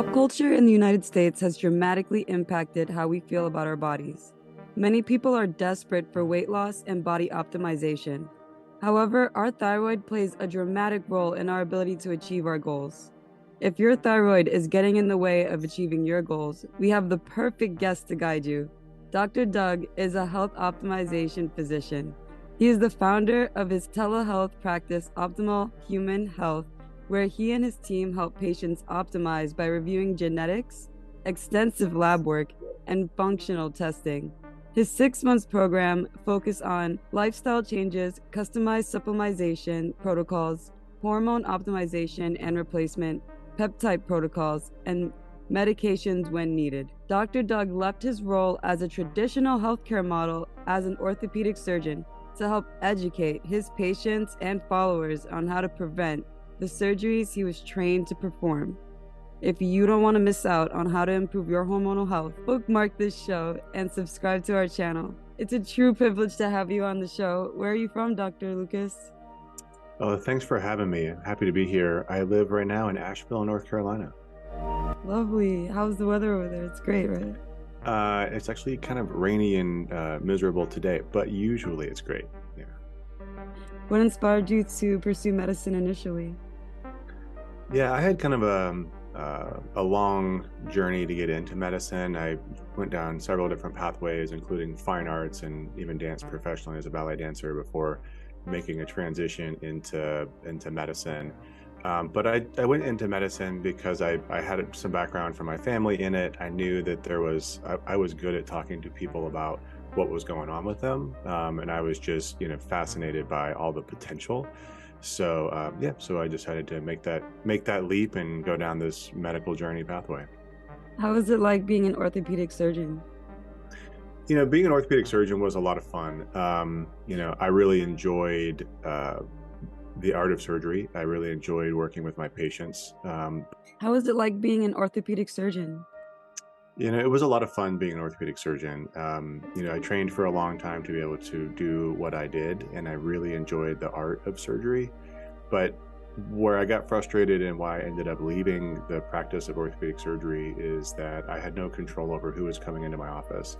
Pop culture in the United States has dramatically impacted how we feel about our bodies. Many people are desperate for weight loss and body optimization. However, our thyroid plays a dramatic role in our ability to achieve our goals. If your thyroid is getting in the way of achieving your goals, we have the perfect guest to guide you. Dr. Doug is a health optimization physician. He is the founder of his telehealth practice, Optimal Human Health, where he and his team help patients optimize by reviewing genetics, extensive lab work, and functional testing. His 6 month program focuses on lifestyle changes, customized supplementation protocols, hormone optimization and replacement, peptide protocols, and medications when needed. Dr. Doug left his role as a traditional healthcare model as an orthopedic surgeon to help educate his patients and followers on how to prevent the surgeries he was trained to perform. If you don't want to miss out on how to improve your hormonal health, bookmark this show and subscribe to our channel. It's a true privilege to have you on the show. Where are you from, Dr. Lucas? Oh, thanks for having me. I'm happy to be here. I live right now in Asheville, North Carolina. Lovely. How's the weather over there? It's great, right? It's actually kind of rainy and miserable today, but usually it's great. Yeah. What inspired you to pursue medicine initially? Yeah, I had kind of a long journey to get into medicine. I went down several different pathways, including fine arts and even danced professionally as a ballet dancer before making a transition into medicine. But I went into medicine because I had some background from my family in it. I knew that I was good at talking to people about what was going on with them, and I was just fascinated by all the potential. So yeah, so I decided to make that leap and go down this medical journey pathway. How is it like being an orthopedic surgeon? Being an orthopedic surgeon was a lot of fun. I really enjoyed the art of surgery. I really enjoyed working with my patients. How is it like being an orthopedic surgeon? It was a lot of fun being an orthopedic surgeon. I trained for a long time to be able to do what I did, and I really enjoyed the art of surgery. But where I got frustrated and why I ended up leaving the practice of orthopedic surgery is that I had no control over who was coming into my office.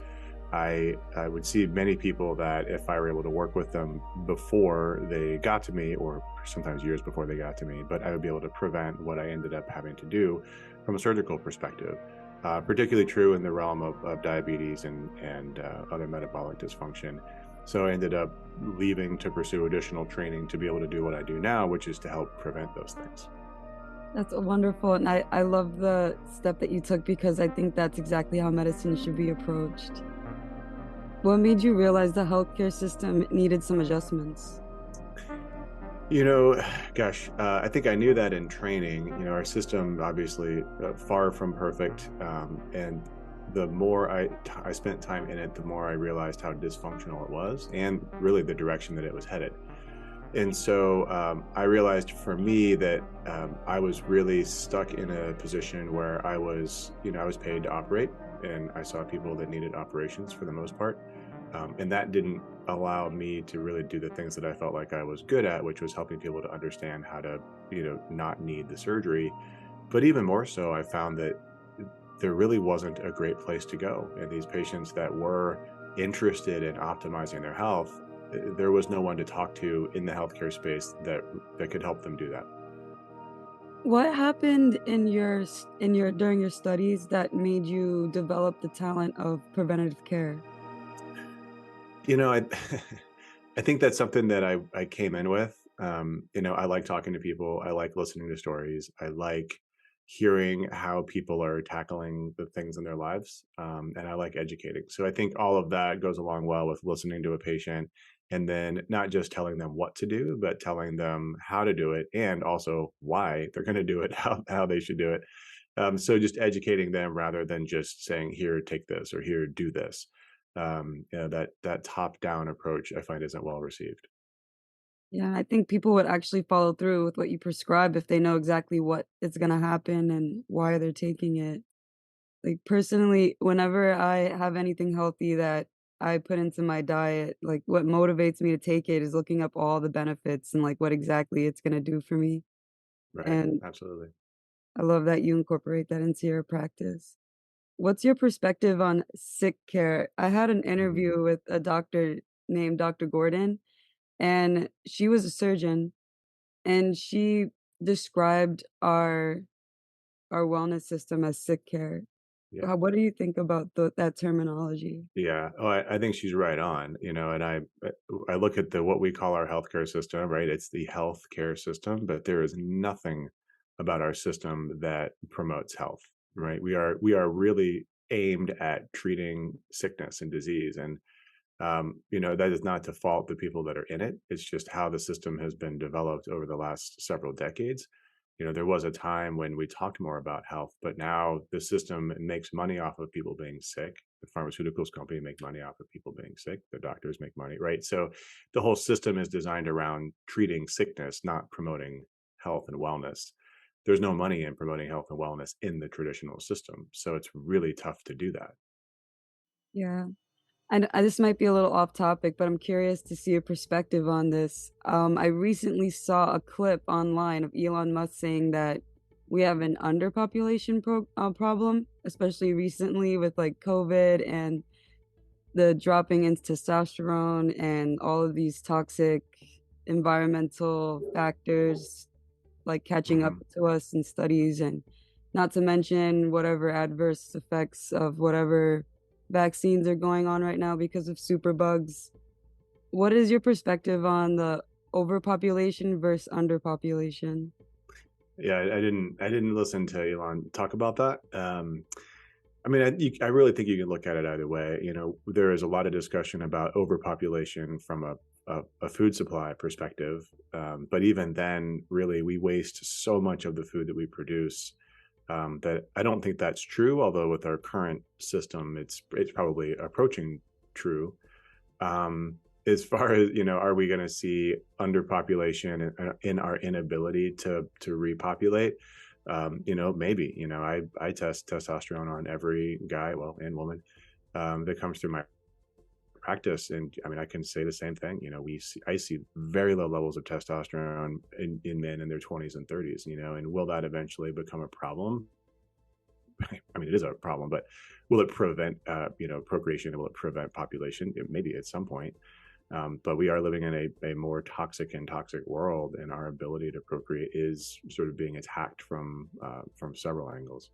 I would see many people that if I were able to work with them before they got to me, or sometimes years before they got to me, but I would be able to prevent what I ended up having to do from a surgical perspective. Particularly true in the realm of diabetes and other metabolic dysfunction. So I ended up leaving to pursue additional training to be able to do what I do now, which is to help prevent those things. That's wonderful. And I love the step that you took because I think that's exactly how medicine should be approached. What made you realize the healthcare system needed some adjustments? You know, gosh, I think I knew that in training. Our system obviously far from perfect, and the more I spent time in it, the more I realized how dysfunctional it was, and really the direction that it was headed. And so I realized for me that I was really stuck in a position where I was paid to operate, and I saw people that needed operations for the most part. And that didn't allow me to really do the things that I felt like I was good at, which was helping people to understand how to, not need the surgery. But even more so, I found that there really wasn't a great place to go. And these patients that were interested in optimizing their health, there was no one to talk to in the healthcare space that could help them do that. What happened in your during your studies that made you develop the talent of preventative care? I I think that's something that I came in with. I like talking to people. I like listening to stories. I like hearing how people are tackling the things in their lives, and I like educating. So I think all of that goes along well with listening to a patient, and then not just telling them what to do, but telling them how to do it, and also why they're going to do it, how they should do it. So just educating them rather than just saying, "Here, take this," or "Here, do this." That top down approach I find isn't well received. Yeah, I think people would actually follow through with what you prescribe if they know exactly what is gonna happen and why they're taking it. Like, personally, whenever I have anything healthy that I put into my diet, like, what motivates me to take it is looking up all the benefits and, like, what exactly it's gonna do for me, Right. and Absolutely. I love that you incorporate that into your practice. What's your perspective on sick care? I had an Mhm. interview with a doctor named Dr. Gordon, and she was a surgeon, and she described our wellness system as sick care. Yeah. What do you think about that terminology? Yeah. Oh, I think she's right on, and I look at what we call our healthcare system, right? It's the healthcare system, but there is nothing about our system that promotes health, right? We are really aimed at treating sickness and disease. And that is not to fault the people that are in it. It's just how the system has been developed over the last several decades. There was a time when we talked more about health, but now the system makes money off of people being sick. The pharmaceuticals company make money off of people being sick. The doctors make money, right? So the whole system is designed around treating sickness, not promoting health and wellness. There's no money in promoting health and wellness in the traditional system. So it's really tough to do that. Yeah. And this might be a little off topic, but I'm curious to see your perspective on this. I recently saw a clip online of Elon Musk saying that we have an underpopulation problem, especially recently with like COVID and the dropping in testosterone and all of these toxic environmental factors like catching up Mhm. to us in studies, and not to mention whatever adverse effects of whatever vaccines are going on right now because of superbugs. What is your perspective on the overpopulation versus underpopulation? Yeah, I didn't listen to Elon talk about that. I mean, I really think you can look at it either way. There is a lot of discussion about overpopulation from a food supply perspective, but even then, really, we waste so much of the food that we produce that I don't think that's true. Although with our current system, it's probably approaching true. Um, as far as are we going to see underpopulation in our inability to repopulate? Maybe. I test testosterone on every guy, well, and woman that comes through my practice, and I mean, I can say the same thing. I see very low levels of testosterone in men in their 20s and 30s. And will that eventually become a problem? I mean, it is a problem, but will it prevent, procreation? Will it prevent population? Maybe at some point. But we are living in a more toxic world, and our ability to procreate is sort of being attacked from several angles.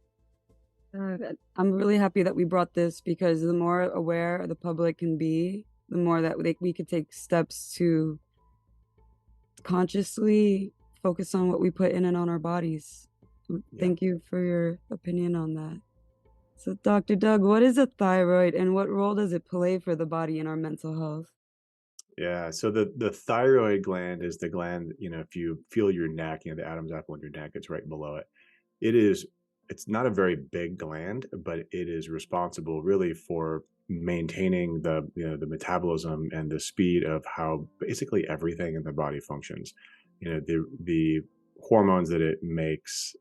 I'm really happy that we brought this because the more aware the public can be, the more that we could take steps to consciously focus on what we put in and on our bodies. Yeah. Thank you for your opinion on that. So, Dr. Doug, what is a thyroid and what role does it play for the body and our mental health? Yeah, so the thyroid gland is the gland, if you feel your neck, the Adam's apple in your neck, it's right below it. It is it's not a very big gland, but it is responsible really for maintaining the metabolism and the speed of how basically everything in the body functions. The hormones that it makes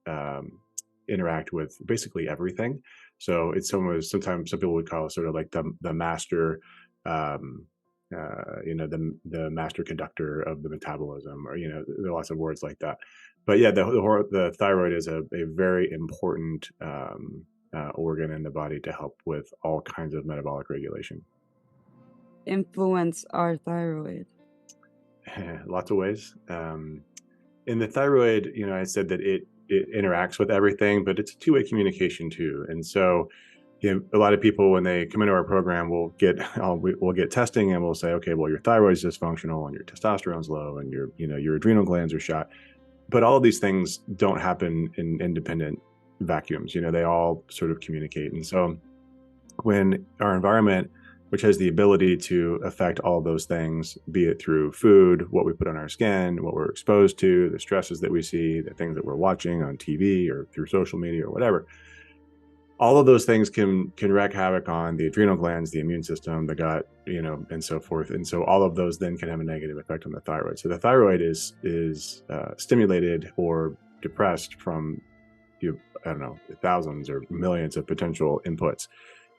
interact with basically everything. So it's sometimes some people would call it sort of like the master um, the master conductor of the metabolism, or there are lots of words like that. But yeah, the thyroid is a very important organ in the body to help with all kinds of metabolic regulation. Influence our thyroid. Lots of ways. In the thyroid, I said that it interacts with everything, but it's a two-way communication too. And so, a lot of people when they come into our program, we'll get testing, and we'll say, okay, well, your thyroid's dysfunctional, and your testosterone's low, and your adrenal glands are shot. But all of these things don't happen in independent vacuums. They all sort of communicate. And so when our environment, which has the ability to affect all of those things, be it through food, what we put on our skin, what we're exposed to, the stresses that we see, the things that we're watching on TV or through social media or whatever, all of those things can wreak havoc on the adrenal glands, the immune system, the gut, and so forth. And so all of those then can have a negative effect on the thyroid. So the thyroid is stimulated or depressed from I don't know, thousands or millions of potential inputs.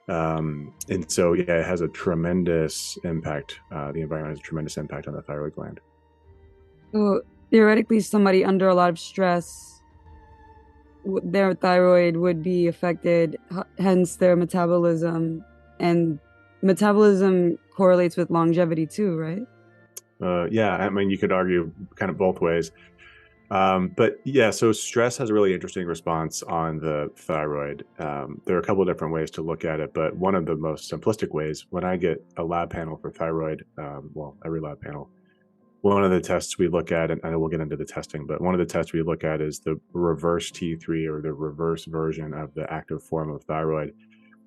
And so yeah, it has a tremendous impact. The environment has a tremendous impact on the thyroid gland. So, theoretically, somebody under a lot of stress their thyroid would be affected, hence their metabolism. And metabolism correlates with longevity too, right? Yeah, I mean, you could argue kind of both ways. But yeah, so stress has a really interesting response on the thyroid. There are a couple of different ways to look at it, but one of the most simplistic ways, when I get a lab panel for thyroid, well, every lab panel, one of the tests we look at, and I know we'll get into the testing, but one of the tests we look at is the reverse T3, or the reverse version of the active form of thyroid.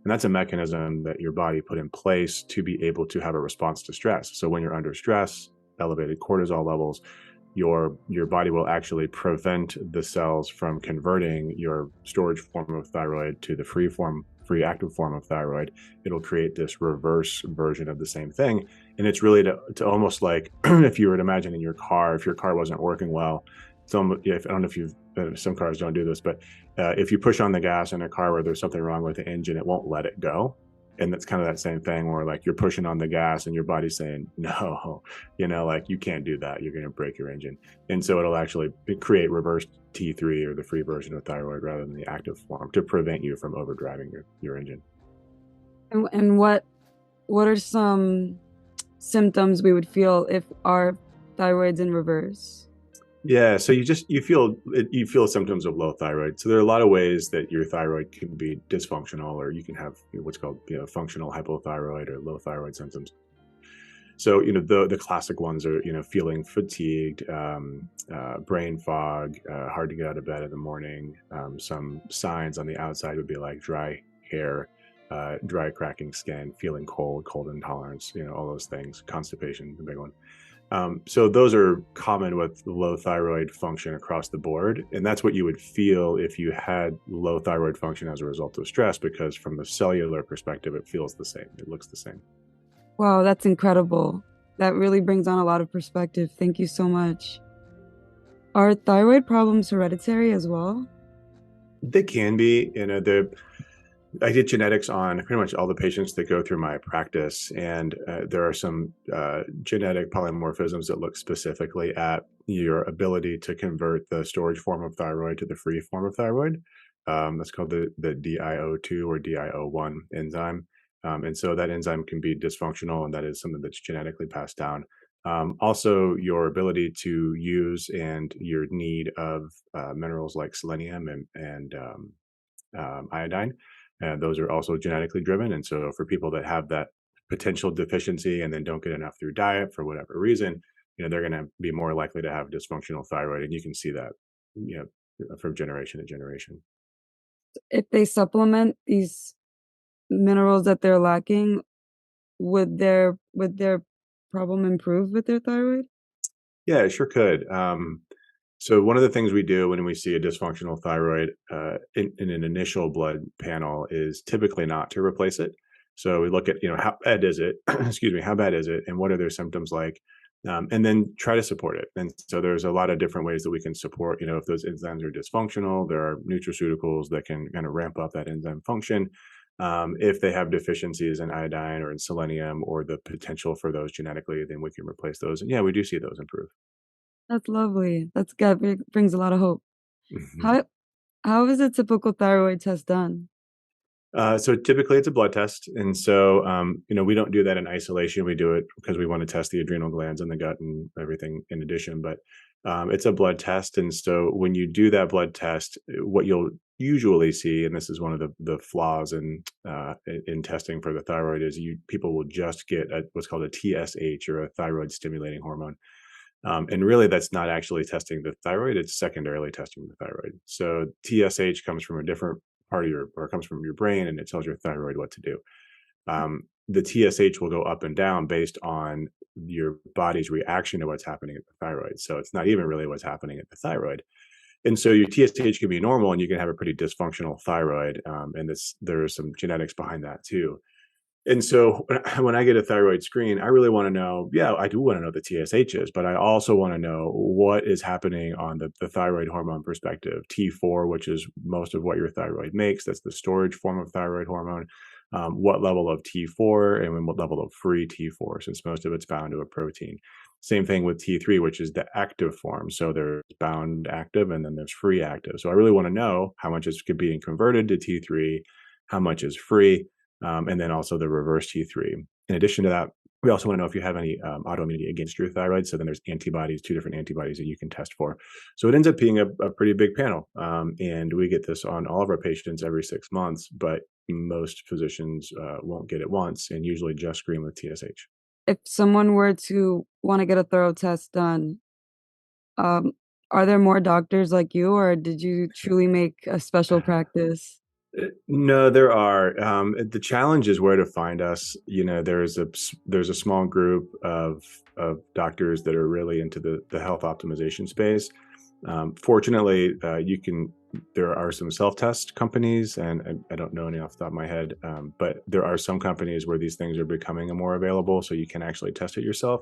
And that's a mechanism that your body put in place to be able to have a response to stress. So when you're under stress, elevated cortisol levels, your body will actually prevent the cells from converting your storage form of thyroid to the free active form of thyroid. It'll create this reverse version of the same thing. And it's really to almost like if you were to imagine in your car, if your car wasn't working well, I don't know if you've, some cars don't do this, but if you push on the gas in a car where there's something wrong with the engine, it won't let it go. And that's kind of that same thing where like you're pushing on the gas and your body's saying, no, like you can't do that. You're going to break your engine. And so it'll actually create reverse T3, or the free version of thyroid, rather than the active form, to prevent you from overdriving your engine. And what are some symptoms we would feel if our thyroid's in reverse? Yeah, so you feel symptoms of low thyroid. So there are a lot of ways that your thyroid can be dysfunctional, or you can have what's called functional hypothyroid or low thyroid symptoms. So the classic ones are feeling fatigued, brain fog, hard to get out of bed in the morning. Some signs on the outside would be like dry hair, dry cracking skin, feeling cold intolerance, all those things. Constipation, the big one. So those are common with low thyroid function across the board. And that's what you would feel if you had low thyroid function as a result of stress, because from the cellular perspective, it feels the same. It looks the same. Wow, that's incredible. That really brings on a lot of perspective. Thank you so much. Are thyroid problems hereditary as well? They can be, I did genetics on pretty much all the patients that go through my practice, and there are some genetic polymorphisms that look specifically at your ability to convert the storage form of thyroid to the free form of thyroid. That's called the DIO2 or DIO1 enzyme. And so that enzyme can be dysfunctional, and that is something that's genetically passed down. Also, your ability to use and your need of minerals like selenium and iodine. And those are also genetically driven. And so for people that have that potential deficiency and then don't get enough through diet for whatever reason, they're going to be more likely to have dysfunctional thyroid. And you can see that, from generation to generation. If they supplement these minerals that they're lacking, would their problem improve with their thyroid? Yeah, it sure could. So one of the things we do when we see a dysfunctional thyroid in an initial blood panel is typically not to replace it. So we look at, how bad is it? Excuse me, how bad is it, and what are their symptoms like, and then try to support it. And so there's a lot of different ways that we can support. If those enzymes are dysfunctional, there are nutraceuticals that can kind of ramp up that enzyme function. If they have deficiencies in iodine or in selenium, or the potential for those genetically, then we can replace those. And yeah, we do see those improve. That's lovely. That's good. Brings a lot of hope. How how is a typical thyroid test done? So typically it's a blood test. And so, we don't do that in isolation. We do it because we want to test the adrenal glands and the gut and everything in addition. But it's a blood test. And so when you do that blood test, what you'll usually see, and this is one of the flaws in testing for the thyroid, is people will just get what's called a TSH, or a thyroid stimulating hormone. And really, that's not actually testing the thyroid, it's secondarily testing the thyroid. So TSH comes from a different part of or comes from your brain, and it tells your thyroid what to do. The TSH will go up and down based on your body's reaction to what's happening at the thyroid. So it's not even really what's happening at the thyroid. And so your TSH can be normal, and you can have a pretty dysfunctional thyroid. And there's some genetics behind that too. And so when I get a thyroid screen, I really want to know, yeah, I do want to know the TSHs, but I also want to know what is happening on the thyroid hormone perspective. T4, which is most of what your thyroid makes, that's the storage form of thyroid hormone. what level of T4 and what level of free T4, since most of it's bound to a protein. Same thing with T3, which is the active form. So there's bound active and then there's free active. So I really want to know how much is being converted to T3, how much is free, and then also the reverse T3. In addition to that, we also want to know if you have any autoimmunity against your thyroid. So then there's antibodies, 2 different antibodies that you can test for. So it ends up being a pretty big panel. And we get this on all of our patients every 6 months, but most physicians won't get it once and usually just screen with TSH. If someone were to want to get a thorough test done, um, are there more doctors like you, or did you truly make a special practice? No, there are. The challenge is where to find us. There's a small group of doctors that are really into the health optimization space. Fortunately, there are some self-test companies, and I don't know any off the top of my head, but there are some companies where these things are becoming more available, so you can actually test it yourself.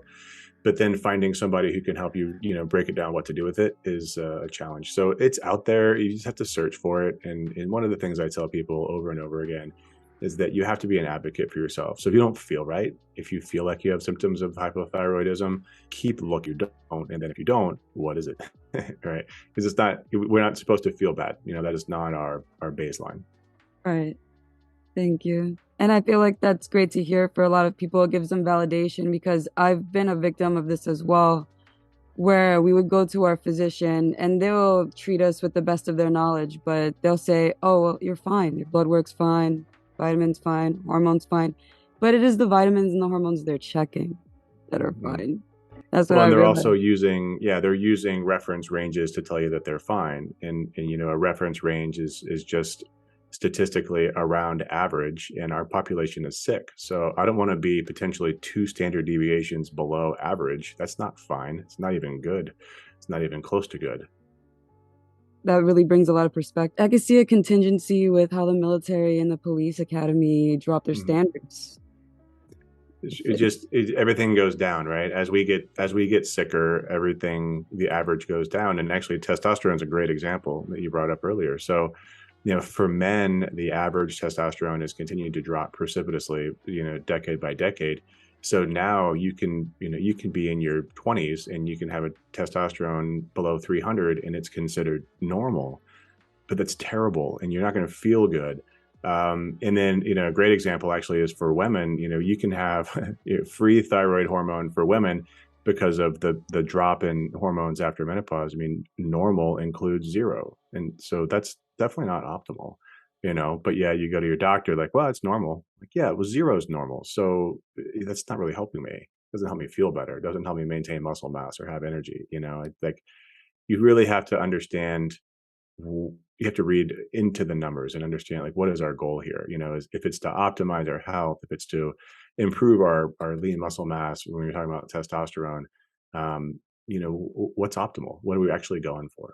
But then finding somebody who can help you, break it down what to do with it is a challenge. So it's out there. You just have to search for it. And one of the things I tell people over and over again is that you have to be an advocate for yourself. So if you don't feel right, if you feel like you have symptoms of hypothyroidism, keep looking. You don't, and then if you don't, what is it? Right? Because we're not supposed to feel bad. That is not our baseline. Right. Thank you. And I feel like that's great to hear for a lot of people. It gives them validation because I've been a victim of this as well, where we would go to our physician and they'll treat us with the best of their knowledge, but they'll say, oh, well, you're fine. Your blood work's fine, vitamins fine, hormones fine. But it is the vitamins and the hormones they're checking that are fine. That's what Well, I and they're realized. also they're using reference ranges to tell you that they're fine. And a reference range is just statistically around average, and our population is sick. So I don't want to be potentially 2 standard deviations below average. That's not fine. It's not even good. It's not even close to good. That really brings a lot of perspective. I can see a contingency with how the military and the police academy drop their Mhm. standards. Everything goes down, right? As we get sicker, the average goes down. And actually, testosterone is a great example that you brought up earlier. So, for men, the average testosterone is continuing to drop precipitously, decade by decade. So now you can be in your 20s and you can have a testosterone below 300 and it's considered normal, but that's terrible and you're not going to feel good. And then, a great example actually is for women. You can have free thyroid hormone for women because of the drop in hormones after menopause. I mean, normal includes 0. And so that's definitely not optimal, but yeah, you go to your doctor like, well, it's normal. Like, yeah, well, 0 is normal. So that's not really helping me. It doesn't help me feel better. It doesn't help me maintain muscle mass or have energy. Like you really have to understand, you have to read into the numbers and understand, like, what is our goal here? If it's to optimize our health, if it's to improve our lean muscle mass, when you're talking about testosterone, what's optimal? What are we actually going for?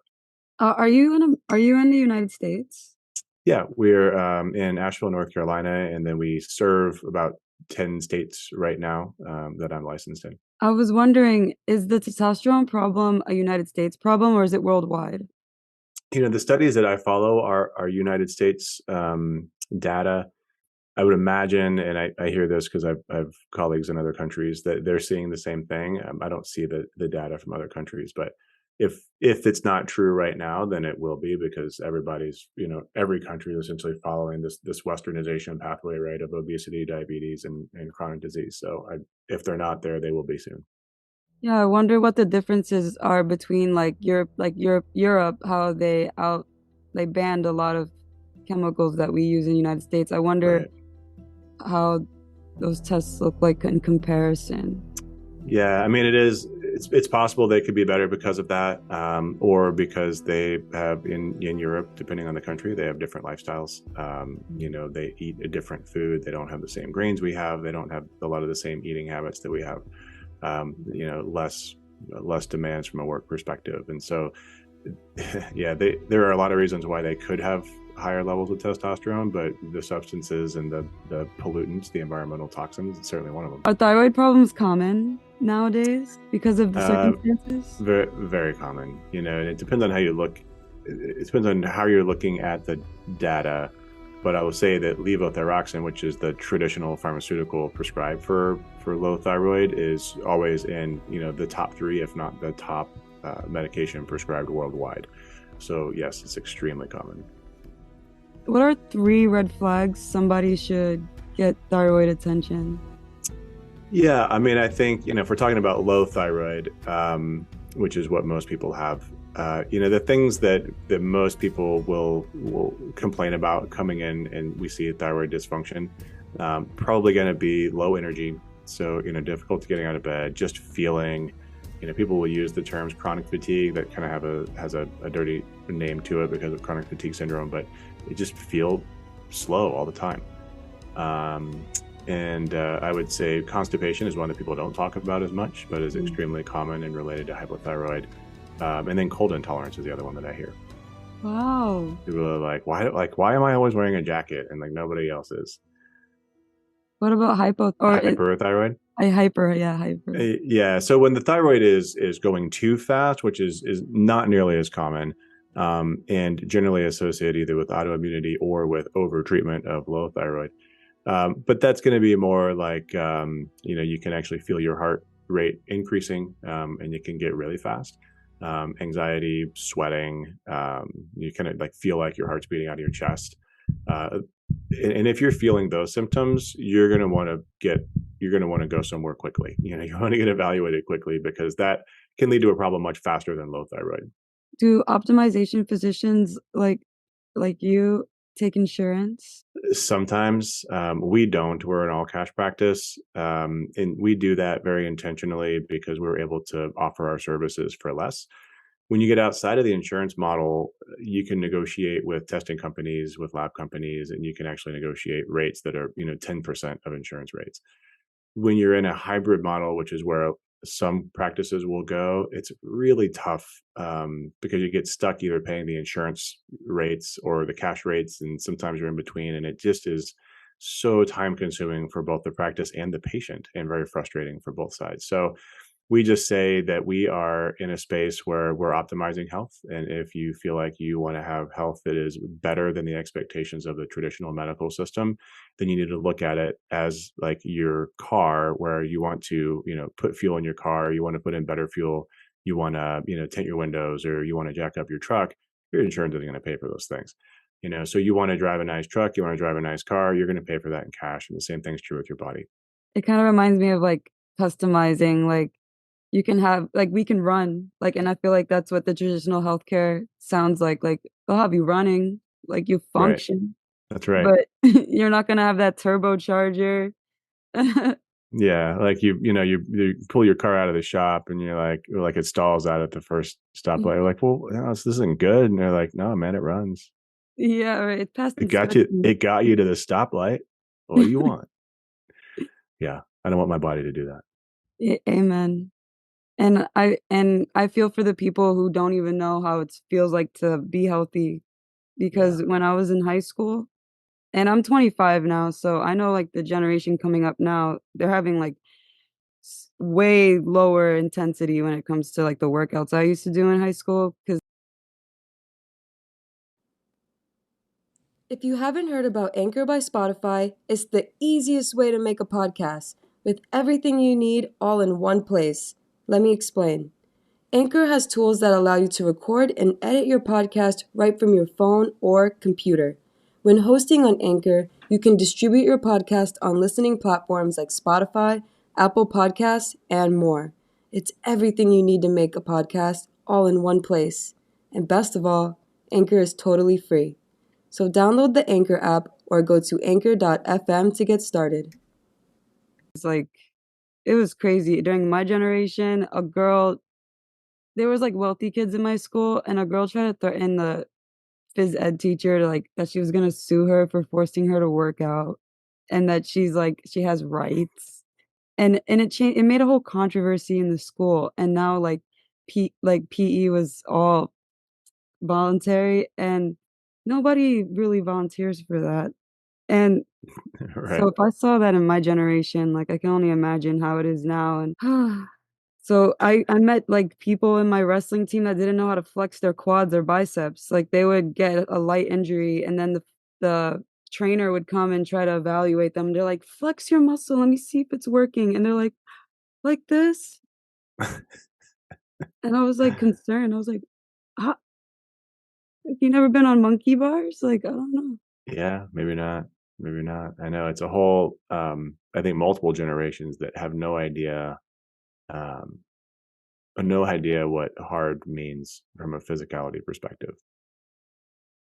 Are you in the United States? Yeah, we're in Asheville, North Carolina, and then we serve about 10 states right now that I'm licensed in. I was wondering, is the testosterone problem a United States problem or is it worldwide? The studies that I follow are United States data. I would imagine, and I hear this because I've colleagues in other countries that they're seeing the same thing. I don't see the data from other countries, but if it's not true right now, then it will be, because every country is essentially following this Westernization pathway, right, of obesity, diabetes, and chronic disease. So if they're not there, they will be soon. Yeah, I wonder what the differences are between Europe, how they banned a lot of chemicals that we use in the United States. I wonder Right. how those tests look like in comparison. Yeah, I mean, it's possible they could be better because of that, or because they have in Europe, depending on the country, they have different lifestyles. They eat a different food. They don't have the same grains we have. They don't have a lot of the same eating habits that we have. Less demands from a work perspective, and so yeah, there are a lot of reasons why they could have higher levels of testosterone, but the substances and the pollutants, the environmental toxins, is certainly one of them. Are thyroid problems common nowadays because of the Uh, circumstances? very, very common, and it depends on how you look. It depends on how you're looking at the data, but I will say that levothyroxine, which is the traditional pharmaceutical prescribed for low thyroid, is always in the top three, if not the top medication prescribed worldwide. So yes, it's extremely common. What are 3 red flags somebody should get thyroid attention? Yeah, I mean, I think if we're talking about low thyroid, which is what most people have, the things that most people will complain about coming in, and we see thyroid dysfunction, probably going to be low energy. So difficult getting out of bed, just feeling. People will use the terms chronic fatigue that kind of has a dirty name to it because of chronic fatigue syndrome, but it just feel slow all the time. And I would say constipation is one that people don't talk about as much, but is extremely common and related to hypothyroid. And then cold intolerance is the other one that I hear. Wow. People are like, why am I always wearing a jacket and like nobody else is? What about Hyperthyroid? hyper, yeah, hyper. Yeah. So when the thyroid is going too fast, which is not nearly as common, and generally associated either with autoimmunity or with over treatment of low thyroid. But that's going to be more like, you can actually feel your heart rate increasing, and you can get really fast. Anxiety, sweating, you kind of like feel like your heart's beating out of your chest. And if you're feeling those symptoms, you're going to want to go somewhere quickly. You want to get evaluated quickly because that can lead to a problem much faster than low thyroid. Do optimization physicians like you take insurance? Sometimes we don't. We're an all cash practice, and we do that very intentionally because we're able to offer our services for less. When you get outside of the insurance model, you can negotiate with testing companies, with lab companies, and you can actually negotiate rates that are 10% of insurance rates. When you're in a hybrid model, which is where some practices will go, it's really tough, because you get stuck either paying the insurance rates or the cash rates, and sometimes you're in between, and it just is so time consuming for both the practice and the patient, and very frustrating for both sides. So we just say that we are in a space where we're optimizing health. And if you feel like you want to have health that is better than the expectations of the traditional medical system, then you need to look at it as like your car, where you want to, put fuel in your car, you want to put in better fuel, you want to, tint your windows, or you want to jack up your truck. Your insurance isn't going to pay for those things. So you want to drive a nice truck, you want to drive a nice car, you're going to pay for that in cash. And the same thing's true with your body. It kind of reminds me of like customizing, like you can have like we can run, like, and I feel like that's what the traditional healthcare sounds like. Like they'll have you running, like you Right. function, That's right. but you're not gonna have that turbocharger. Yeah, like you pull your car out of the shop and you're like it stalls out at the first stoplight. You're like, well, this isn't good. And they're like, no, man, it runs. Yeah, right. It passed It got you. inspection. It got you to the stoplight. What do you want? Yeah, I don't want my body to do that. Amen. And I feel for the people who don't even know how it feels like to be healthy, Yeah, because when I was in high school, and I'm 25 now, so I know like the generation coming up now, they're having like way lower intensity when it comes to like the workouts I used to do in high school. Because if you haven't heard about Anchor by Spotify, it's the easiest way to make a podcast with everything you need all in one place. Let me explain. Anchor has tools that allow you to record and edit your podcast right from your phone or computer. When hosting on Anchor, you can distribute your podcast on listening platforms like Spotify, Apple Podcasts, and more. It's everything you need to make a podcast all in one place. And best of all, Anchor is totally free. So download the Anchor app or go to anchor.fm to get started. It's like, it was crazy. During my generation, there was like wealthy kids in my school, and a girl tried to threaten the phys ed teacher to like that she was gonna sue her for forcing her to work out, and that she's like she has rights, and it made a whole controversy in the school, and now like PE was all voluntary, and nobody really volunteers for that. And so right. if I saw that in my generation, like I can only imagine how it is now. And so I met like people in my wrestling team that didn't know how to flex their quads or biceps. Like they would get a light injury, and then the trainer would come and try to evaluate them. They're like, flex your muscle, let me see if it's working. And they're like this. And I was like concerned. I was like, "Huh? Have you never been on monkey bars? Like, I don't know." Yeah, maybe not. Maybe not. I know it's a whole, I think multiple generations that have um, no idea what hard means from a physicality perspective.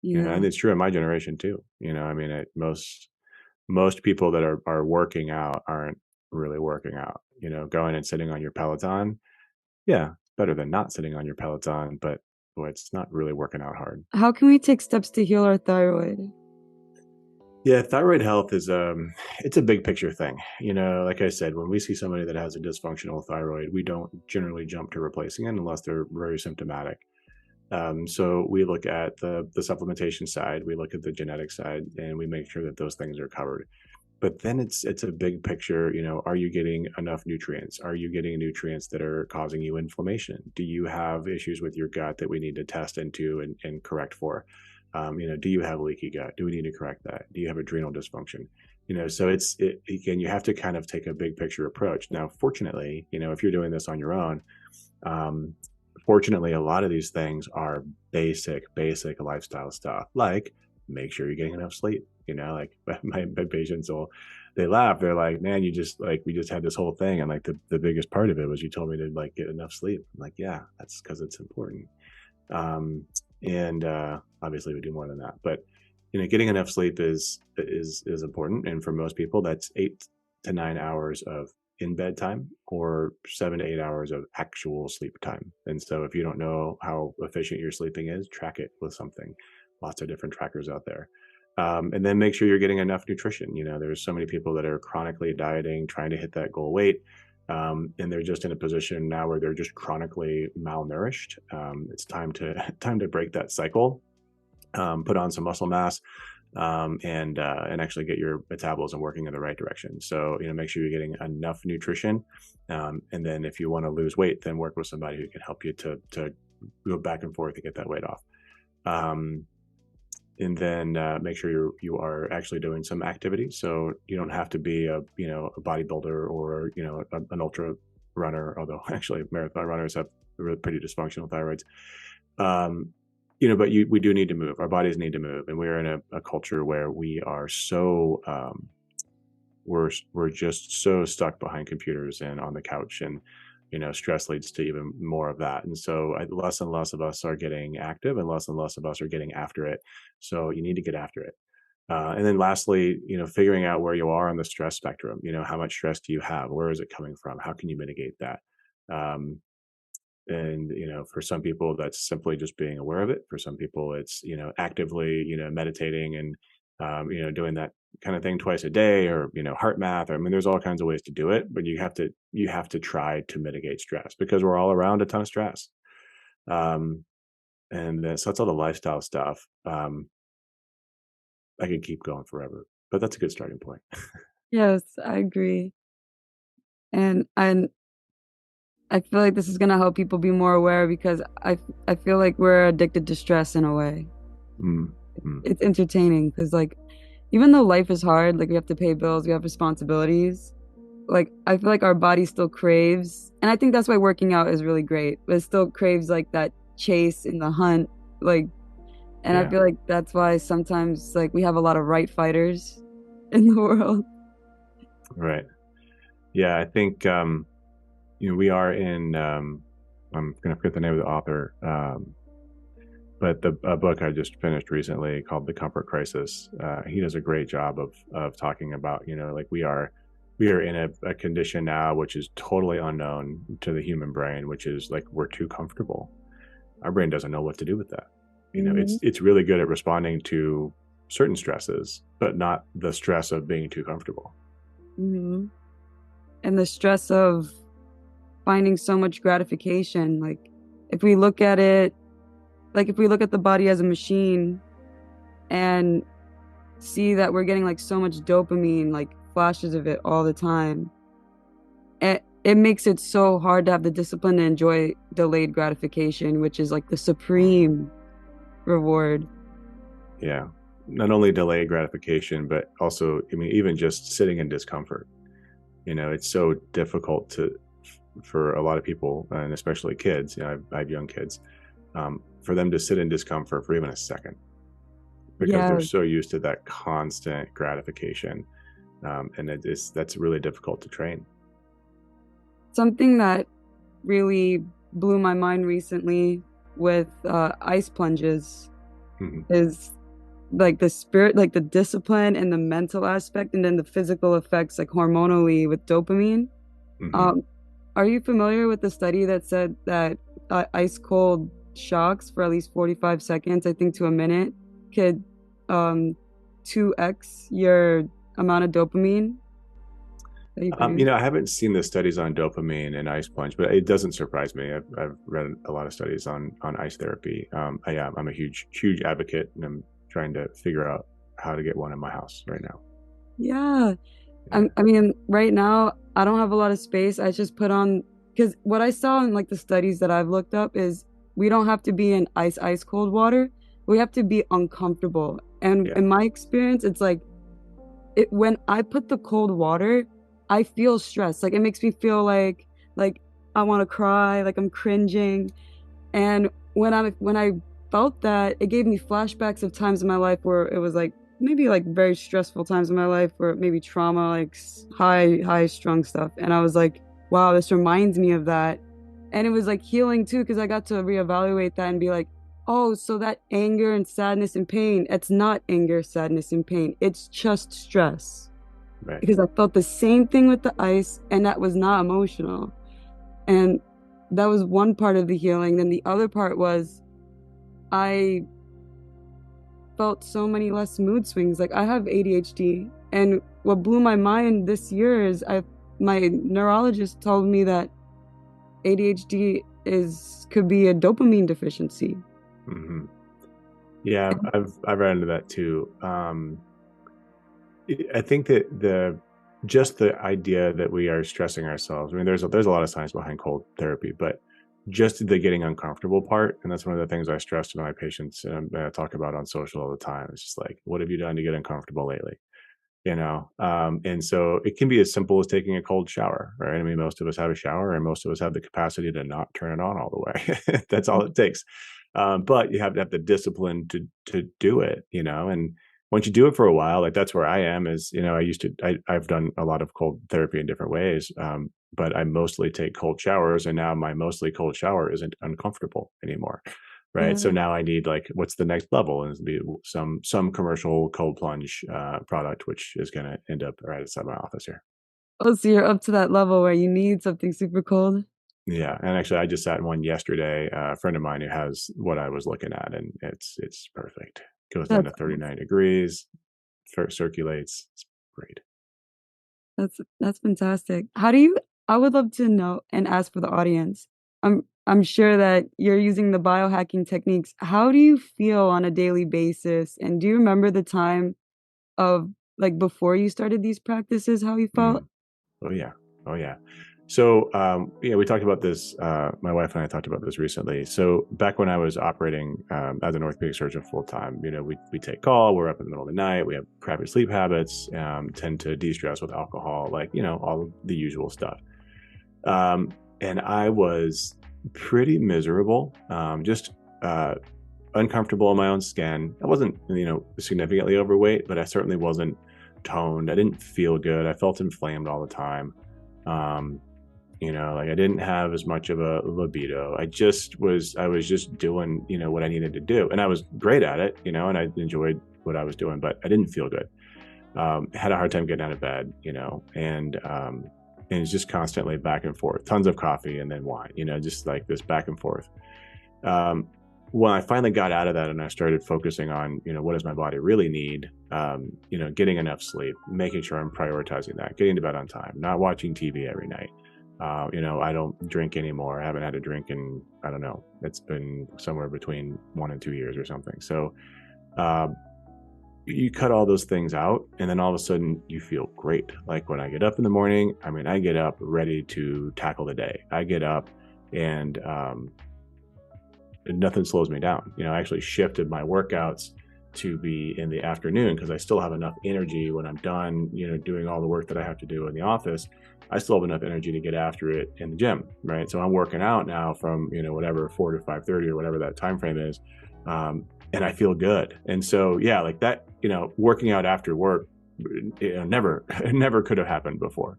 And Yeah. it's true in my generation too. I mean, most people that are working out aren't really working out. Going and sitting on your Peloton, yeah, better than not sitting on your Peloton, but boy, it's not really working out hard. How can we take steps to heal our thyroid? Yeah, thyroid health is it's a big picture thing. Like I said, when we see somebody that has a dysfunctional thyroid, we don't generally jump to replacing it unless they're very symptomatic. So we look at the supplementation side, we look at the genetic side, and we make sure that those things are covered. But then it's a big picture. Are you getting enough nutrients? Are you getting nutrients that are causing you inflammation? Do you have issues with your gut that we need to test into and correct for? Do you have leaky gut? Do we need to correct that? Do you have adrenal dysfunction? So again, you have to kind of take a big picture approach. Now, fortunately, if you're doing this on your own, um, fortunately, a lot of these things are basic lifestyle stuff, like make sure you're getting enough sleep. Like my patients they laugh. They're like, man, you just like, we just had this whole thing. And like the biggest part of it was you told me to like get enough sleep. I'm like, yeah, that's because it's important. And obviously we do more than that, but getting enough sleep is important. And for most people, that's 8 to 9 hours of in bed time or 7 to 8 hours of actual sleep time. And so if you don't know how efficient your sleeping is, track it with something. Lots of different trackers out there. And then make sure you're getting enough nutrition. There's so many people that are chronically dieting, trying to hit that goal weight. And they're just in a position now where they're just chronically malnourished. It's time to time to break that cycle, put on some muscle mass, and actually get your metabolism working in the right direction. So make sure you're getting enough nutrition, and then if you want to lose weight, then work with somebody who can help you to go back and forth to get that weight off. And then make sure you are actually doing some activity. So you don't have to be a bodybuilder or an ultra runner, although actually marathon runners have really pretty dysfunctional thyroids. But we do need to move. Our bodies need to move, and we're in a culture where we are so we're just so stuck behind computers and on the couch, and stress leads to even more of that. And so less and less of us are getting active, and less of us are getting after it. So you need to get after it. And then lastly, figuring out where you are on the stress spectrum. How much stress do you have? Where is it coming from? How can you mitigate that? And for some people that's simply just being aware of it. For some people it's actively meditating and doing that kind of thing twice a day, or heart math. I mean, there's all kinds of ways to do it, but you have to try to mitigate stress, because we're all around a ton of stress. And so that's all the lifestyle stuff. I could keep going forever, but that's a good starting point. Yes, I agree. And I feel like this is gonna help people be more aware, because I feel like we're addicted to stress in a way. Mm, mm. It's entertaining because, like, even though life is hard, like we have to pay bills, we have responsibilities, like I feel like our body still craves, and I think that's why working out is really great, but it still craves like that chase in the hunt, like, and I Yeah, feel like that's why sometimes like we have a lot of right fighters in the world. right. Yeah, I think we are in. I'm gonna forget the name of the author, but a book I just finished recently called The Comfort Crisis. He does a great job of talking about like we are in a condition now which is totally unknown to the human brain, which is like we're too comfortable. Our brain doesn't know what to do with that. Hmm. It's really good at responding to certain stresses, but not the stress of being too comfortable. Hmm. And the stress of finding so much gratification, like if we look at it, like if we look at the body as a machine and see that we're getting like so much dopamine, like flashes of it all the time, it makes it so hard to have the discipline to enjoy delayed gratification, which is like the supreme reward. Yeah, not only delayed gratification, but also, I mean, even just sitting in discomfort. It's so difficult for a lot of people, and especially kids. I have young kids, for them to sit in discomfort for even a second, because they're Yeah, so used to that constant gratification, and that's really difficult to train. something that really blew my mind recently with ice plunges Hmm. is like the spirit, like the discipline and the mental aspect, and then the physical effects, like hormonally with dopamine. Hmm. Um, are you familiar with the study that said that ice cold shocks for at least 45 seconds, I think to a minute, could um 2x your amount of dopamine that you produce? I haven't seen the studies on dopamine and ice plunge, but it doesn't surprise me. I've read a lot of studies on ice therapy. I'm a huge advocate, and I'm trying to figure out how to get one in my house right now. Yeah. Yeah, I mean, right now I don't have a lot of space. I just put on, because what I saw in like the studies that I've looked up is we don't have to be in ice cold water. We have to be uncomfortable. And yeah, in my experience, it's like when I put the cold water, I feel stressed. Like it makes me feel like I want to cry, like I'm cringing. And when I felt that, it gave me flashbacks of times in my life where it was like maybe like very stressful times in my life, where maybe trauma, like high strung stuff. And I was like, wow, this reminds me of that. And it was like healing too, because I got to reevaluate that and be like, oh, so that anger and sadness and pain, it's not anger, sadness, and pain. It's just stress. right. Because I felt the same thing with the ice, and that was not emotional. And that was one part of the healing. Then the other part was I felt so many less mood swings. Like I have ADHD, and what blew my mind this year is my neurologist told me that ADHD is could be a dopamine deficiency. Hmm. Yeah, I've run into that too. I think that just the idea that we are stressing ourselves. I mean, there's a lot of science behind cold therapy, but just the getting uncomfortable part, and that's one of the things I stress to my patients, and I talk about on social all the time. It's just like, what have you done to get uncomfortable lately? And so it can be as simple as taking a cold shower, right? I mean, most of us have a shower, and most of us have the capacity to not turn it on all the way. That's all it takes. But you have to have the discipline to do it, and once you do it for a while, like that's where I am. Is I've done a lot of cold therapy in different ways, but I mostly take cold showers, and now my mostly cold shower isn't uncomfortable anymore. Right. So Yeah. now I need, like, what's the next level? And it's be some commercial cold plunge product, which is going to end up right outside my office here. Oh, so you're up to that level where you need something super cold? Yeah. And actually, I just sat in one yesterday. A friend of mine who has what I was looking at, and it's perfect. Goes down That's to 39 degrees, circulates. It's great. that's fantastic. How do you I would love to know and ask for the audience. I'm sure that you're using the biohacking techniques. How do you feel on a daily basis? And do you remember the time of like before you started these practices, how you felt? Mm. Oh yeah. Oh yeah. So yeah, we talked about this. My wife and I talked about this recently. So back when I was operating as an orthopedic surgeon full time, we take call. We're up in the middle of the night. We have crappy sleep habits. Tend to de-stress with alcohol, like all of the usual stuff. And I was pretty miserable. Just uncomfortable in my own skin. I wasn't significantly overweight, but I certainly wasn't toned. I didn't feel good. I felt inflamed all the time. Um, like I didn't have as much of a libido. I was just doing, what I needed to do. And I was great at it, and I enjoyed what I was doing, but I didn't feel good. Had a hard time getting out of bed, and it's just constantly back and forth, tons of coffee and then wine, just like this back and forth. Um, when I finally got out of that and I started focusing on, what does my body really need? Getting enough sleep, making sure I'm prioritizing that, getting to bed on time, not watching TV every night. I don't drink anymore. I haven't had a drink in, I don't know, it's been somewhere between 1 and 2 years or something. So uh, you cut all those things out, and then all of a sudden you feel great. Like when I get up in the morning, I mean, I get up ready to tackle the day. I get up and nothing slows me down. I actually shifted my workouts to be in the afternoon because I still have enough energy when I'm done, doing all the work that I have to do in the office. I still have enough energy to get after it in the gym, right? So I'm working out now from whatever 4 to 5:30 or whatever that time frame is, and I feel good. And so yeah, like that, working out after work, never never could have happened before.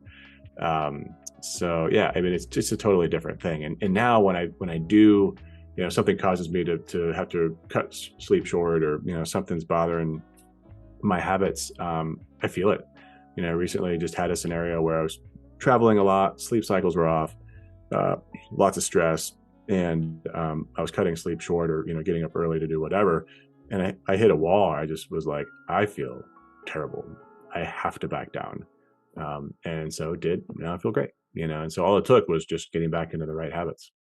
Um, so yeah, I mean, it's just a totally different thing. And now when I do, something causes me to have to cut sleep short, or something's bothering my habits, I feel it. Recently just had a scenario where I was traveling a lot, sleep cycles were off, lots of stress, and I was cutting sleep short, or getting up early to do whatever, and I hit a wall. I just was like, I feel terrible. I have to back down, and so it did. Now I feel great. And so all it took was just getting back into the right habits.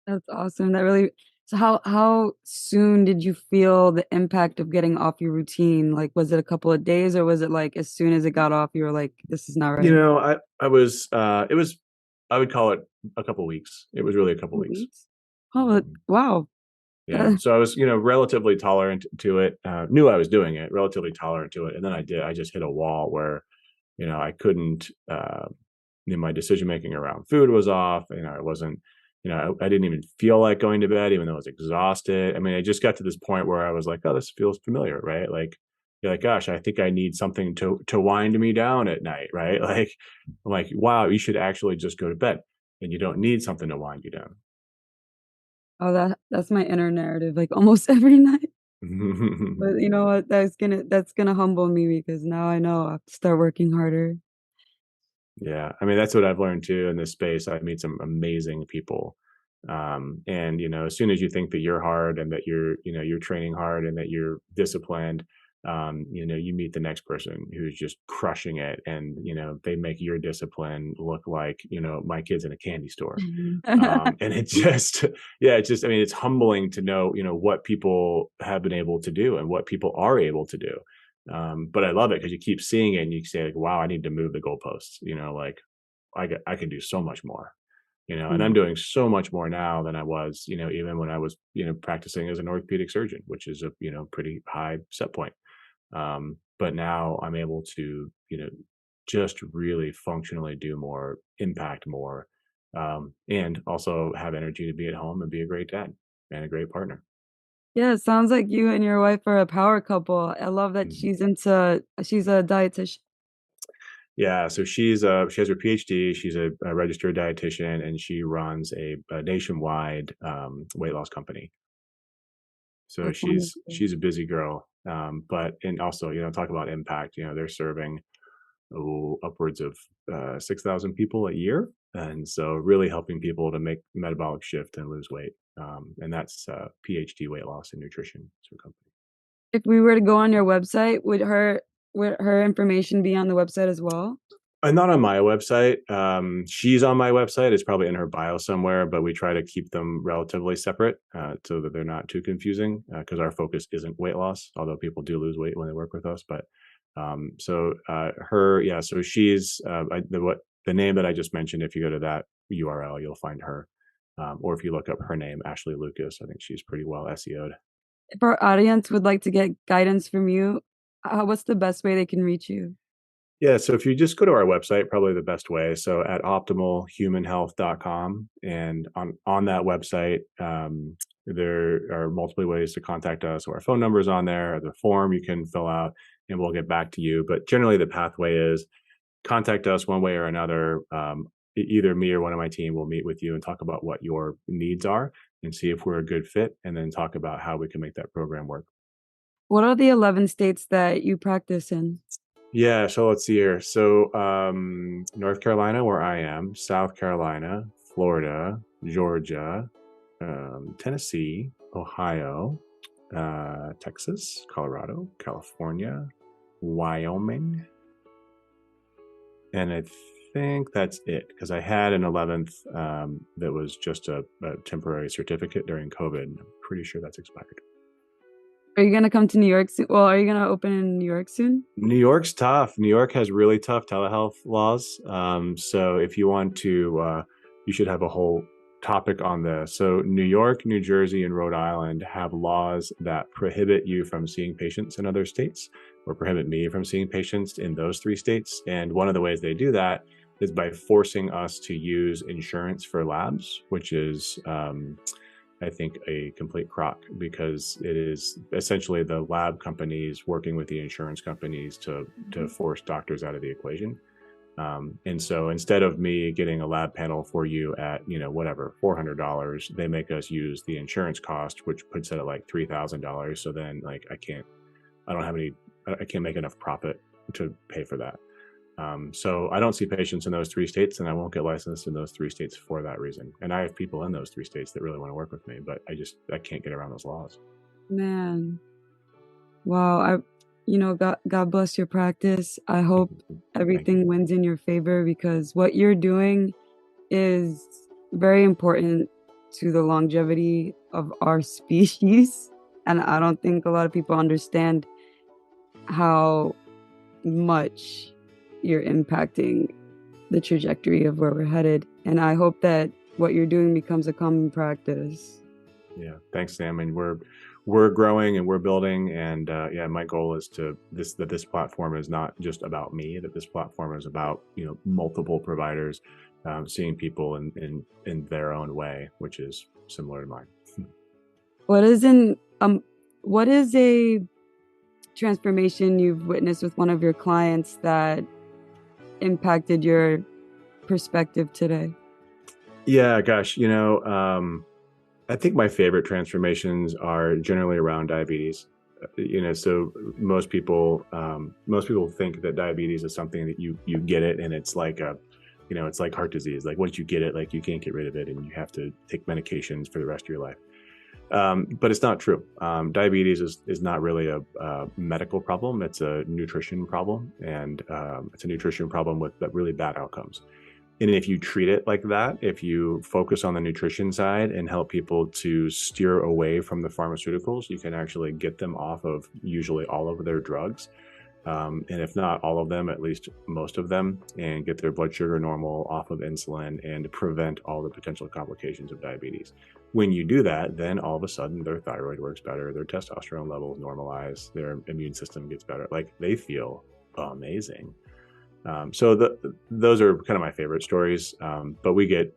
That's awesome. That really so how soon did you feel the impact of getting off your routine? Like, was it a couple of days, or was it like as soon as it got off, you were like, this is not right? I was it was, I would call it a couple weeks. It was really a couple weeks. Weeks? Oh, Mhm. wow. Yeah. So I was, relatively tolerant to it, knew I was doing it, relatively tolerant to it. And then I just hit a wall where, I couldn't, my decision making around food was off. I wasn't, I didn't even feel like going to bed, even though I was exhausted. I mean, I just got to this point where I was like, oh, this feels familiar, right? Like, you're like, gosh, I think I need something to wind me down at night, right? Like, I'm like, wow, you should actually just go to bed, and you don't need something to wind you down. Oh, that's my inner narrative, like, almost every night. But you know what? That's gonna humble me because now I know I have to start working harder. Yeah, I mean, that's what I've learned too in this space. I meet some amazing people. And as soon as you think that you're hard, and that you're training hard, and that you're disciplined, you meet the next person who's just crushing it, and they make your discipline look like, my kids in a candy store. And it just, yeah, it's just, I mean, it's humbling to know, what people have been able to do and what people are able to do. But I love it because you keep seeing it, and you say like, wow, I need to move the goalposts, like I can do so much more, and I'm Mm. doing so much more now than I was, even when I was, practicing as an orthopedic surgeon, which is a, pretty high set point. But now I'm able to, just really functionally do more, impact more, and also have energy to be at home and be a great dad and a great partner. Yeah, it sounds like you and your wife are a power couple. I love that Mhm. she's a dietitian. Yeah, so she has her PhD. She's a registered dietitian, and she runs a nationwide weight loss company. So That's she's wonderful. she's a busy girl, but and also, talk about impact. They're serving, upwards of 6,000 people a year, and so really helping people to make metabolic shift and lose weight. And that's PhD weight loss and nutrition. So company. If we were to go on your website, would her information be on the website as well? Not on my website. She's on my website. It's probably in her bio somewhere, but we try to keep them relatively separate, so that they're not too confusing. Because our focus isn't weight loss, although people do lose weight when they work with us. But her, yeah. So she's the name that I just mentioned. If you go to that URL, you'll find her. Or if you look up her name, Ashley Lucas, I think she's pretty well SEO'd. If our audience would like to get guidance from you, what's the best way they can reach you? Yeah, so if you just go to our website, probably the best way. So at optimalhumanhealth.com, and on that website, there are multiple ways to contact us. So our phone number is on there, the form you can fill out, and we'll get back to you. But generally, the pathway is contact us one way or another. Either me or one of my team will meet with you and talk about what your needs are, and see if we're a good fit, and then talk about how we can make that program work. What are the 11 states that you practice in? Yeah, so let's see here. So, North Carolina, where I am, South Carolina, Florida, Georgia, Tennessee, Ohio, Texas, Colorado, California, Wyoming, and I think that's it, because I had an 11th, that was just a temporary certificate during COVID. I'm pretty sure that's expired. Are you gonna come to New York soon? Well, are you gonna open in New York soon? New York's tough. New York has really tough telehealth laws. So if you want to, you should have a whole topic on this. So, New York, New Jersey, and Rhode Island have laws that prohibit you from seeing patients in other states, or prohibit me from seeing patients in those three states. And one of the ways they do that is by forcing us to use insurance for labs, which is, I think, a complete crock, because it is essentially the lab companies working with the insurance companies to force doctors out of the equation. And so instead of me getting a lab panel for you at, whatever, $400, they make us use the insurance cost, which puts it at like $3,000. So then, like, I don't have any, I can't make enough profit to pay for that. So I don't see patients in those three states, and I won't get licensed in those three states for that reason. And I have people in those three states that really want to work with me, but I can't get around those laws. Man, wow. God bless your practice. I hope Thank you. everything wins in your favor because what you're doing is very important to the longevity of our species. And I don't think a lot of people understand how much you're impacting the trajectory of where we're headed. And I hope that what you're doing becomes a common practice. Yeah, thanks, Sam. And we're growing and we're building. And yeah, my goal is that this platform is not just about me. That this platform is about multiple providers seeing people in their own way, which is similar to mine. What is in what is a transformation you've witnessed with one of your clients that impacted your perspective today? Yeah, gosh, I think my favorite transformations are generally around diabetes. So most people think that diabetes is something that you get it, and it's like it's like heart disease. Like once you get it, like you can't get rid of it, and you have to take medications for the rest of your life. But it's not true. Diabetes is not really a medical problem. It's a nutrition problem, and it's a nutrition problem with really bad outcomes. And if you treat it like that, if you focus on the nutrition side and help people to steer away from the pharmaceuticals, you can actually get them off of usually all of their drugs. And if not all of them, at least most of them, and get their blood sugar normal, off of insulin, and prevent all the potential complications of diabetes. When you do that, then all of a sudden their thyroid works better, their testosterone levels normalize, their immune system gets better. Like they feel amazing. So those are kind of my favorite stories. But we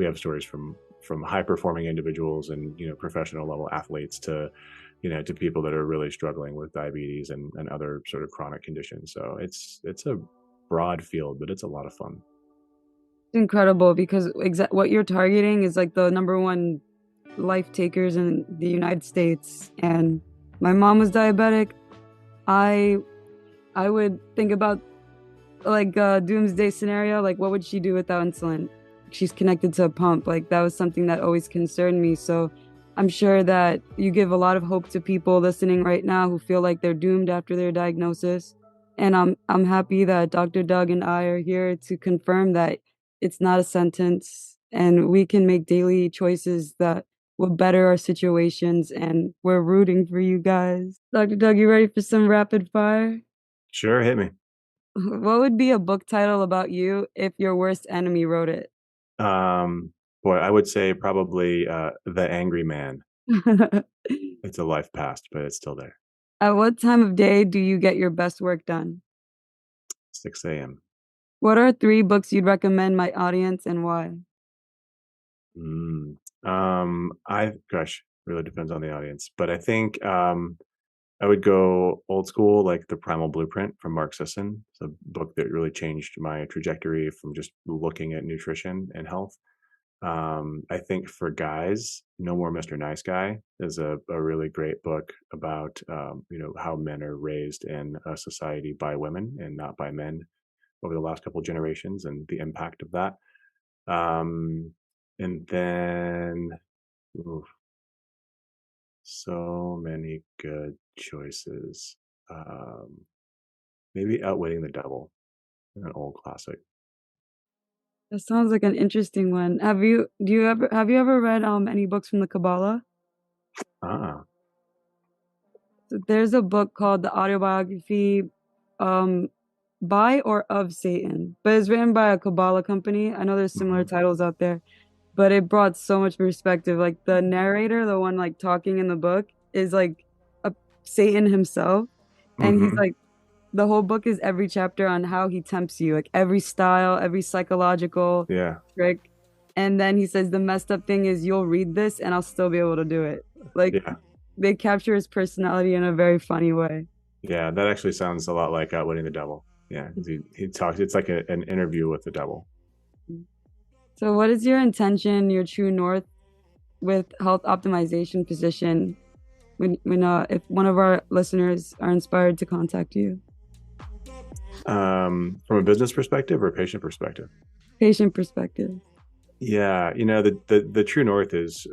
have stories from high performing individuals and professional level athletes to to people that are really struggling with diabetes and other sort of chronic conditions. So it's a broad field, but it's a lot of fun. It's incredible because what you're targeting is like the number one life takers in the United States. And my mom was diabetic. I I would think about like a doomsday scenario, like what would she do without insulin? She's connected to a pump. Like that was something that always concerned me. So I'm sure that you give a lot of hope to people listening right now who feel like they're doomed after their diagnosis. And I'm happy that Dr. Doug and I are here to confirm that it's not a sentence and we can make daily choices that will better our situations, and we're rooting for you guys. Dr. Doug, you ready for some rapid fire? Sure, hit me. What would be a book title about you if your worst enemy wrote it? Um, Boy, I would say probably The Angry Man. It's a life past, but it's still there. At what time of day do you get your best work done? 6 a.m. What are three books you'd recommend my audience and why? Mm. Gosh, really depends on the audience, but I think I would go old school, like The Primal Blueprint from Mark Sisson. It's a book that really changed my trajectory from just looking at nutrition and health. I think for guys, No More Mr. Nice Guy is a really great book about how men are raised in a society by women and not by men over the last couple generations and the impact of that. And then ooh, so many good choices. Um, Maybe Outwitting the Devil, an old classic. That sounds like an interesting one. Have you ever read any books from the Kabbalah? Ah, So there's a book called The Autobiography um by or of Satan, but it's written by a Kabbalah company. I know there's similar mhm. titles out there, but it brought so much perspective. Like the narrator, the one like talking in the book, is like a Satan himself, and he's Hmm. like the whole book is every chapter on how he tempts you, like every style, every psychological Yeah. trick. And then he says the messed up thing is you'll read this and I'll still be able to do it. Like Yeah. they capture his personality in a very funny way. Yeah. That actually sounds a lot like Outwitting the Devil. Yeah. 'Cause he talks, it's like an interview with the devil. So what is your intention, your true north with health optimization position when if one of our listeners are inspired to contact you? From a business perspective or patient perspective? Patient perspective. Yeah, the true north is,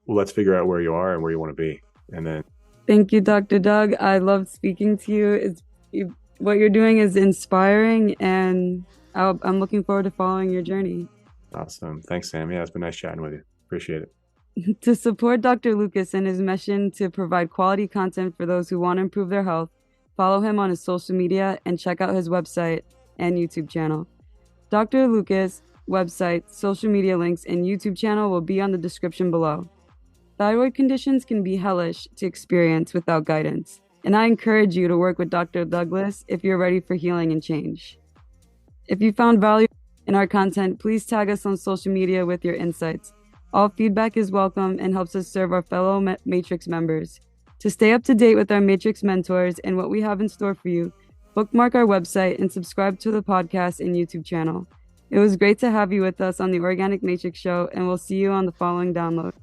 let's figure out where you are and where you want to be. And then Thank you, Dr. Doug. I loved speaking to you. What you're doing is inspiring, and I'm looking forward to following your journey. awesome. Thanks, Sam. Yeah, it's been nice chatting with you. Appreciate it. To support Dr. Lucas and his mission to provide quality content for those who want to improve their health, follow him on his social media and check out his website and YouTube channel. Dr. Lucas' website, social media links, and YouTube channel will be on the description below. Thyroid conditions can be hellish to experience without guidance, and I encourage you to work with Dr. Douglas if you're ready for healing and change. If you found value in our content, please tag us on social media with your insights. All feedback is welcome and helps us serve our fellow Matrix members. To stay up to date with our Matrix mentors and what we have in store for you, bookmark our website and subscribe to the podcast and YouTube channel. It was great to have you with us on the Organic Matrix Show, and we'll see you on the following download.